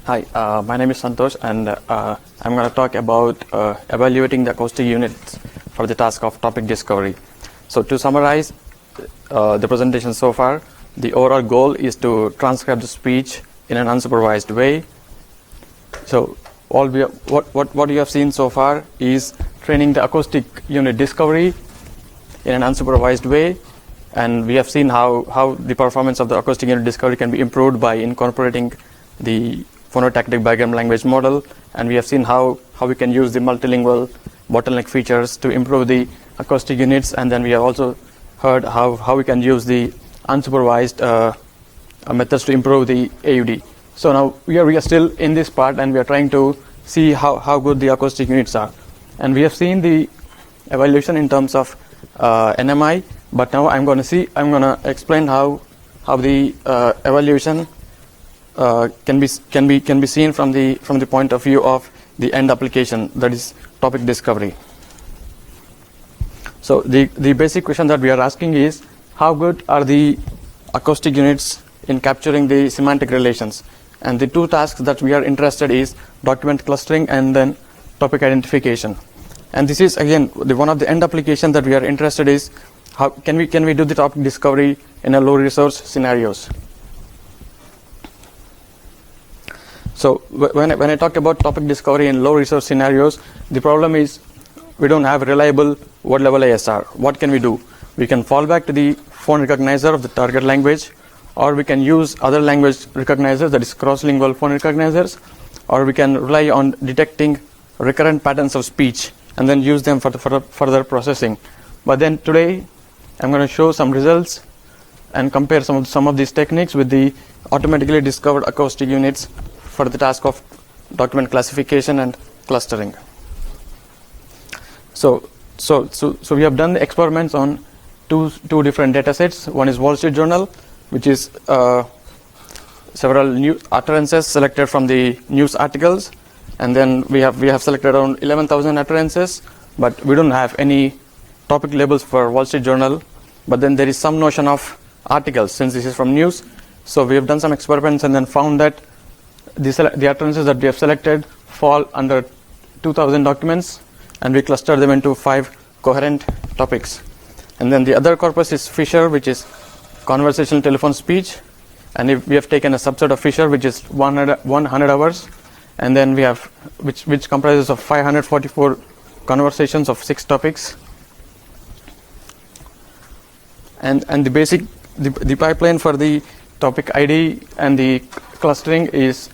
Hi, my name is Santosh, and I'm going to talk about evaluating the acoustic units for the task of topic discovery. So to summarize the presentation so far, the overall goal is to transcribe the speech in an unsupervised way. So what you have seen so far is training the acoustic unit discovery in an unsupervised way, and we have seen how the performance of the acoustic unit discovery can be improved by incorporating the phonotactic bigram language model, and we have seen how we can use the multilingual bottleneck features to improve the acoustic units, and then we have also heard how we can use the unsupervised methods to improve the AUD. So now we are still in this part, and we are trying to see how good the acoustic units are, and we have seen the evaluation in terms of NMI, but now I'm going to explain how the evaluation can be seen from the point of view of the end application, that is topic discovery. So the basic question that we are asking is, how good are the acoustic units in capturing the semantic relations? And the two tasks that we are interested is document clustering and then topic identification. And this is again one of the end application that we are interested is how can we do the topic discovery in a low resource scenarios. So when I talk about topic discovery in low resource scenarios, the problem is we don't have reliable word level ASR. What can we do? We can fall back to the phone recognizer of the target language, or we can use other language recognizers, that is cross-lingual phone recognizers, or we can rely on detecting recurrent patterns of speech and then use them for the further processing. But then today I'm going to show some results and compare some of these techniques with the automatically discovered acoustic units for the task of document classification and clustering. So we have done the experiments on two different data sets. One is Wall Street Journal, which is several new utterances selected from the news articles, and then we have selected around 11,000 utterances, but we don't have any topic labels for Wall Street Journal. But then there is some notion of articles, since this is from news. So we have done some experiments and then found that the utterances that we have selected fall under 2,000 documents, and we cluster them into 5 coherent topics. And then the other corpus is Fisher, which is conversational telephone speech, and if we have taken a subset of Fisher, which is 100 hours, and then we have which comprises of 544 conversations of 6 topics. And the pipeline for the topic ID and the clustering is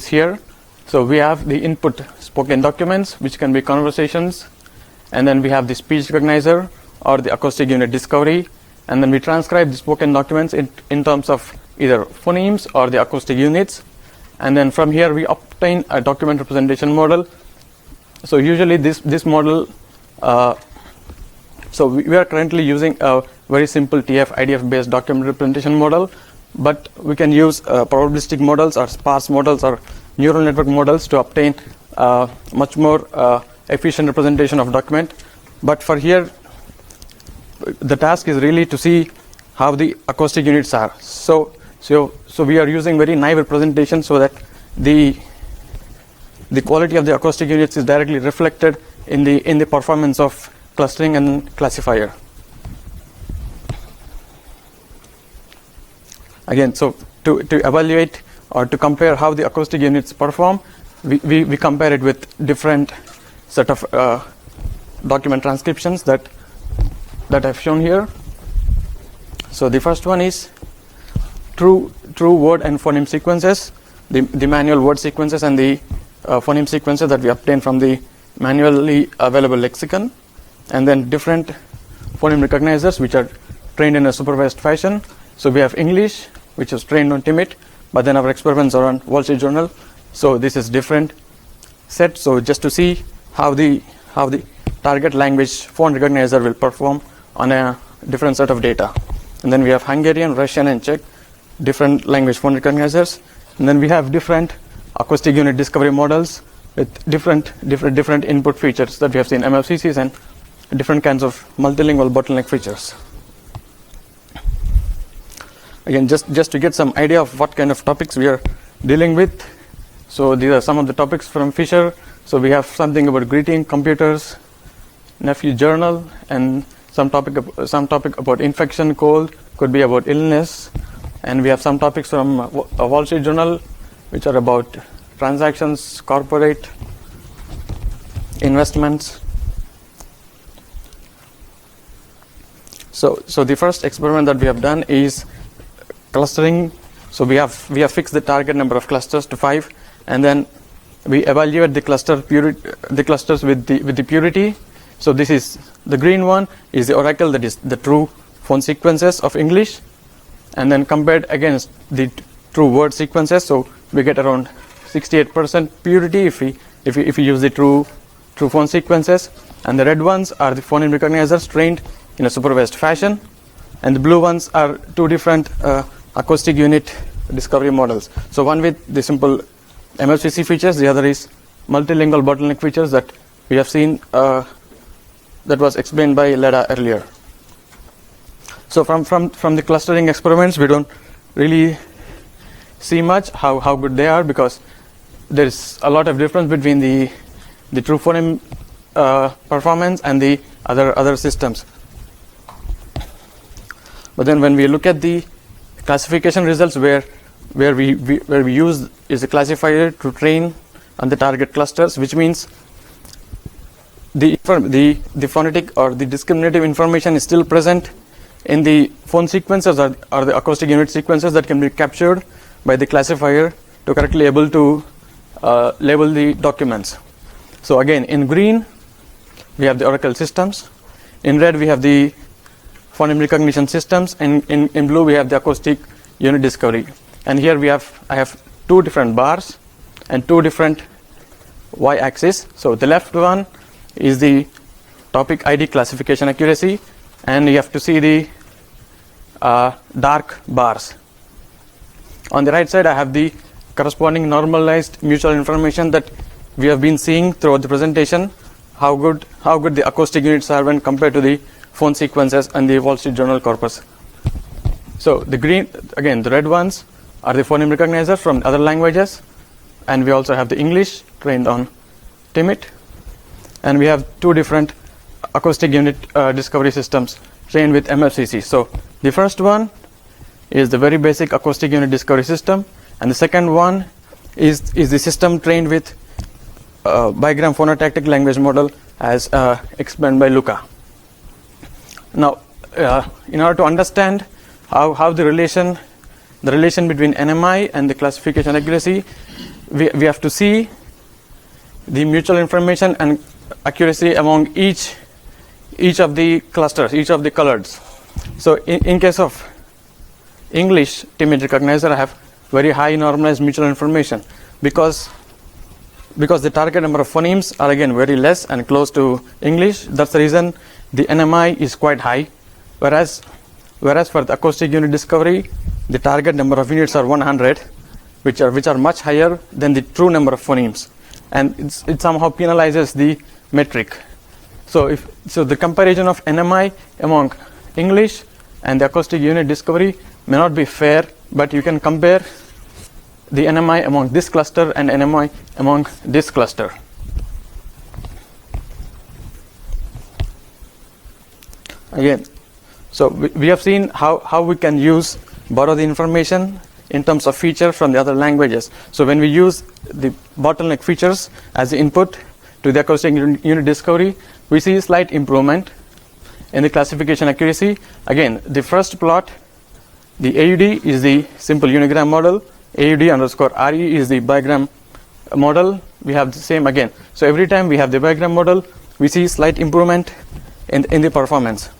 here. So we have the input spoken documents, which can be conversations, and then we have the speech recognizer or the acoustic unit discovery, and then we transcribe the spoken documents in terms of either phonemes or the acoustic units, and then from here we obtain a document representation model. So usually this model, so we are currently using a very simple TF IDF based document representation model, but we can use probabilistic models or sparse models or neural network models to obtain much more efficient representation of document. But for here, the task is really to see how the acoustic units are. So we are using very naive representation so that the quality of the acoustic units is directly reflected in the performance of clustering and classifier. Again, so to evaluate or to compare how the acoustic units perform, we compare it with different set of document transcriptions that I've shown here. So the first one is true word and phoneme sequences, the manual word sequences and the phoneme sequences that we obtain from the manually available lexicon, and then different phoneme recognizers which are trained in a supervised fashion. So we have English, which is trained on TIMIT, but then our experiments are on Wall Street Journal. So this is different set. So just to see how the target language phone recognizer will perform on a different set of data. And then we have Hungarian, Russian, and Czech, different language phone recognizers. And then we have different acoustic unit discovery models with different input features that we have seen, MFCCs and different kinds of multilingual bottleneck features. Again, just to get some idea of what kind of topics we are dealing with. So these are some of the topics from Fisher. So we have something about greeting, computers, nephew journal, and some topic about infection, cold, could be about illness, and we have some topics from a Wall Street Journal, which are about transactions, corporate, investments. So the first experiment that we have done is clustering. So we have fixed the target number of clusters to 5, and then we evaluate the clusters with the purity. So this is the green one is the oracle, that is the true phone sequences of English, and then compared against the true word sequences. So we get around 68% purity if we use the true phone sequences, and the red ones are the phoneme recognizers trained in a supervised fashion, and the blue ones are two different acoustic unit discovery models. So one with the simple MFCC features, the other is multilingual bottleneck features that we have seen that was explained by Leda earlier. So from the clustering experiments, we don't really see much how good they are, because there is a lot of difference between the true phoneme performance and the other systems. But then when we look at the classification results, where we use is a classifier to train on the target clusters, which means the phonetic or the discriminative information is still present in the phone sequences or the acoustic unit sequences that can be captured by the classifier to correctly able to label the documents. So again, in green we have the oracle systems, in red we have the phoneme recognition systems, and in blue we have the acoustic unit discovery. And here I have two different bars and two different y-axis. So the left one is the topic ID classification accuracy, and you have to see the dark bars. On the right side I have the corresponding normalized mutual information that we have been seeing throughout the presentation, how good the acoustic units are when compared to the phone sequences and the Wall Street Journal corpus. So the green, again the red ones are the phoneme recognizers from other languages, and we also have the English trained on TIMIT, and we have two different acoustic unit discovery systems trained with MFCC. So the first one is the very basic acoustic unit discovery system, and the second one is the system trained with bigram phonotactic language model as explained by Luca. Now in order to understand how the relation between NMI and the classification accuracy, we have to see the mutual information and accuracy among each of the clusters, each of the colors. So in case of English TIMIT recognizer, I have very high normalized mutual information because the target number of phonemes are again very less and close to English. That's the reason the NMI is quite high, whereas for the acoustic unit discovery, the target number of units are 100, which are much higher than the true number of phonemes, and it somehow penalizes the metric. So the comparison of NMI among English and the acoustic unit discovery may not be fair, but you can compare the NMI among this cluster and NMI among this cluster. Again, so we have seen how we can borrow the information in terms of feature from the other languages. So when we use the bottleneck features as the input to the acoustic unit discovery, we see slight improvement in the classification accuracy. Again, the first plot, the AUD is the simple unigram model, AUD_RE is the bigram model. We have the same again. So every time we have the bigram model, we see slight improvement in the performance.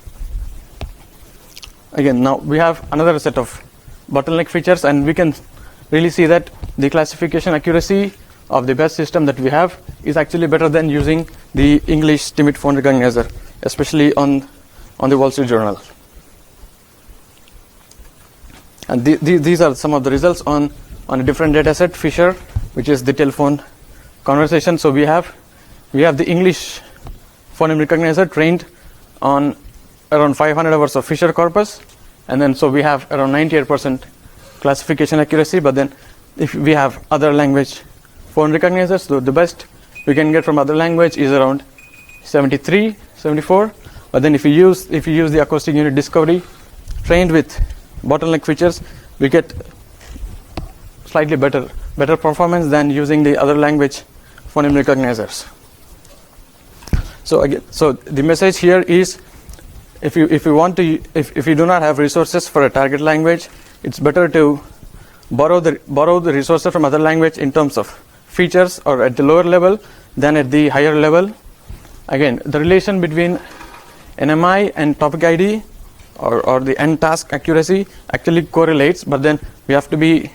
Again, now we have another set of bottleneck features, and we can really see that the classification accuracy of the best system that we have is actually better than using the English TIMIT phone recognizer, especially on the Wall Street Journal. And these are some of the results on a different data set, Fisher, which is the telephone conversation. So we have the English phoneme recognizer trained on around 500 hours of Fisher corpus, and then so we have around 98% classification accuracy. But then if we have other language phone recognizers. So the best we can get from other language is around 73, 74. But then if you use the acoustic unit discovery trained with bottleneck features, we get slightly better performance than using the other language phoneme recognizers. So again, so the message here is, if you do not have resources for a target language, it's better to borrow the resources from other language in terms of features or at the lower level than at the higher level. Again, the relation between NMI and topic ID or the end task accuracy actually correlates, but then we have to be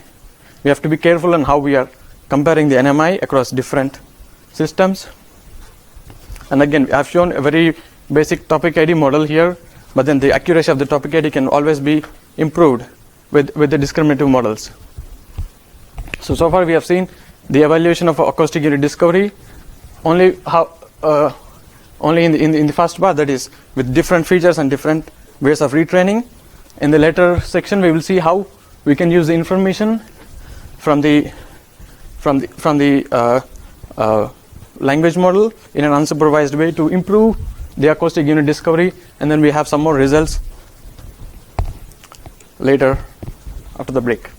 careful on how we are comparing the NMI across different systems. And again, I have shown a very basic topic ID model here, but then the accuracy of the topic ID can always be improved with the discriminative models. So far we have seen the evaluation of acoustic unit discovery only in the first part, that is with different features and different ways of retraining. In the later section, we will see how we can use the information from the language model in an unsupervised way to improve the acoustic unit discovery, and then we have some more results later after the break.